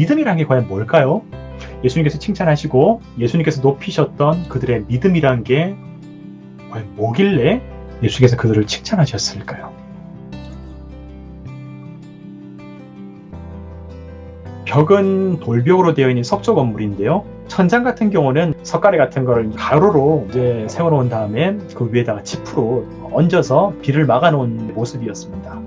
믿음이란 게 과연 뭘까요? 예수님께서 칭찬하시고 예수님께서 높이셨던 그들의 믿음이란 게 과연 뭐길래 예수님께서 그들을 칭찬하셨을까요? 벽은 돌벽으로 되어 있는 석조 건물인데요. 천장 같은 경우는 석가래 같은 걸 가로로 이제 세워놓은 다음에 그 위에다가 지프로 얹어서 비를 막아놓은 모습이었습니다.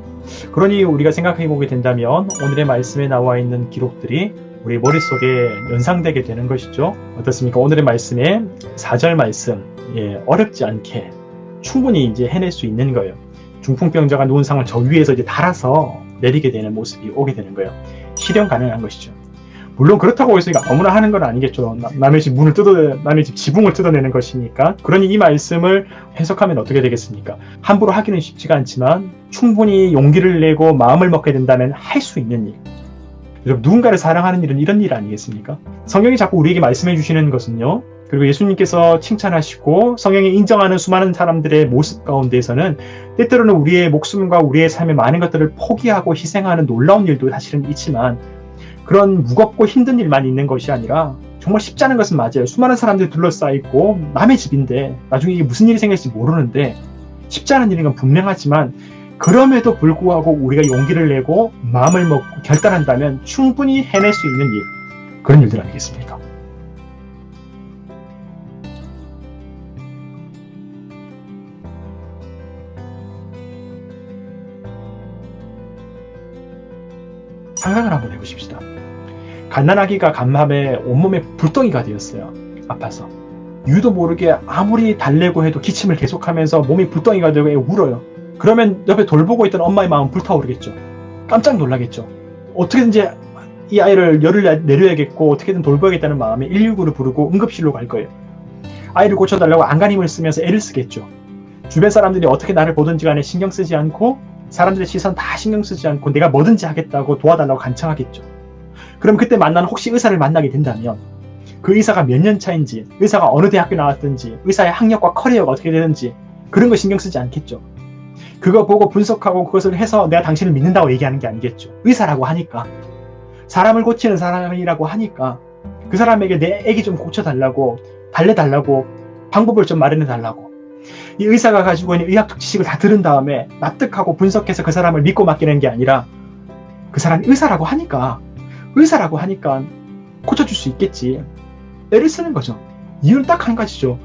그러니 우리가 생각해 보게 된다면 오늘의 말씀에 나와 있는 기록들이 우리 머릿속에 연상되게 되는 것이죠. 어떻습니까? 오늘의 말씀에 4절 말씀, 어렵지 않게 충분히 이제 해낼 수 있는 거예요. 중풍병자가 누운 상을 저 위에서 이제 달아서 내리게 되는 모습이 오게 되는 거예요. 실현 가능한 것이죠. 물론 그렇다고 해서 아무나 하는 건 아니겠죠. 남의 집 문을 남의 집 지붕을 뜯어내는 것이니까. 그러니 이 말씀을 해석하면 어떻게 되겠습니까? 함부로 하기는 쉽지가 않지만 충분히 용기를 내고 마음을 먹게 된다면 할 수 있는 일. 여러분, 누군가를 사랑하는 일은 이런 일 아니겠습니까? 성경이 자꾸 우리에게 말씀해 주시는 것은요. 그리고 예수님께서 칭찬하시고 성경이 인정하는 수많은 사람들의 모습 가운데에서는 때때로는 우리의 목숨과 우리의 삶의 많은 것들을 포기하고 희생하는 놀라운 일도 사실은 있지만 그런 무겁고 힘든 일만 있는 것이 아니라 정말 쉽지 않은 것은 맞아요. 수많은 사람들이 둘러싸여있고 남의 집인데 나중에 이게 무슨 일이 생길지 모르는데 쉽지 않은 일인 건 분명하지만 그럼에도 불구하고 우리가 용기를 내고 마음을 먹고 결단한다면 충분히 해낼 수 있는 일, 그런 일들 아니겠습니까? 상상을 한번 해보십시다. 갓난아기가 간밤에 온몸에 불덩이가 되었어요. 아파서. 이유도 모르게 아무리 달래고 해도 기침을 계속하면서 몸이 불덩이가 되고 울어요. 그러면 옆에 돌보고 있던 엄마의 마음은 불타오르겠죠. 깜짝 놀라겠죠. 어떻게든지 이 아이를 열을 내려야겠고 어떻게든 돌봐야겠다는 마음에 119를 부르고 응급실로 갈 거예요. 아이를 고쳐달라고 안간힘을 쓰면서 애를 쓰겠죠. 주변 사람들이 어떻게 나를 보든지 간에 신경 쓰지 않고 사람들의 시선 다 신경 쓰지 않고 내가 뭐든지 하겠다고 도와달라고 간청하겠죠. 그럼 그때 혹시 의사를 만나게 된다면 그 의사가 몇 년 차인지, 의사가 어느 대학교 나왔든지, 의사의 학력과 커리어가 어떻게 되는지 그런 거 신경 쓰지 않겠죠. 그거 보고 분석하고 그것을 해서 내가 당신을 믿는다고 얘기하는 게 아니겠죠. 의사라고 하니까, 사람을 고치는 사람이라고 하니까 그 사람에게 내 애기 좀 고쳐달라고, 달래달라고, 방법을 좀 마련해달라고, 이 의사가 가지고 있는 의학적 지식을 다 들은 다음에 납득하고 분석해서 그 사람을 믿고 맡기는 게 아니라 그 사람이 의사라고 하니까 고쳐줄 수 있겠지. 애를 쓰는 거죠. 이유는 딱 한 가지죠.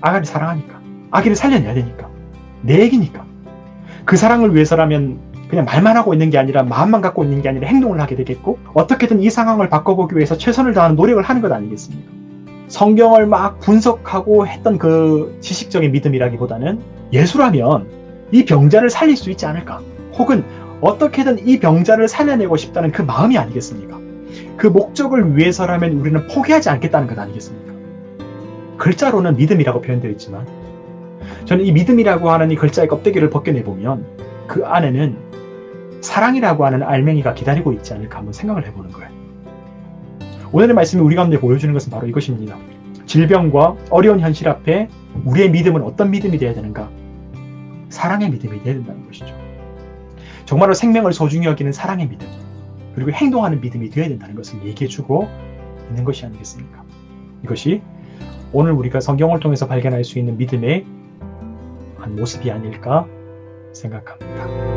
아가를 사랑하니까, 아기를 살려내야 되니까, 내 애기니까. 그 사랑을 위해서라면 그냥 말만 하고 있는 게 아니라 마음만 갖고 있는 게 아니라 행동을 하게 되겠고 어떻게든 이 상황을 바꿔보기 위해서 최선을 다하는 노력을 하는 것 아니겠습니까? 성경을 막 분석하고 했던 그 지식적인 믿음이라기보다는 예수라면 이 병자를 살릴 수 있지 않을까? 혹은 어떻게든 이 병자를 살려내고 싶다는 그 마음이 아니겠습니까? 그 목적을 위해서라면 우리는 포기하지 않겠다는 것 아니겠습니까? 글자로는 믿음이라고 표현되어 있지만 저는 이 믿음이라고 하는 이 글자의 껍데기를 벗겨내보면 그 안에는 사랑이라고 하는 알맹이가 기다리고 있지 않을까 한번 생각을 해보는 거예요. 오늘의 말씀이 우리 가운데 보여주는 것은 바로 이것입니다. 질병과 어려운 현실 앞에 우리의 믿음은 어떤 믿음이 되어야 되는가? 사랑의 믿음이 되어야 된다는 것이죠. 정말로 생명을 소중히 여기는 사랑의 믿음, 그리고 행동하는 믿음이 되어야 된다는 것을 얘기해주고 있는 것이 아니겠습니까? 이것이 오늘 우리가 성경을 통해서 발견할 수 있는 믿음의 한 모습이 아닐까 생각합니다.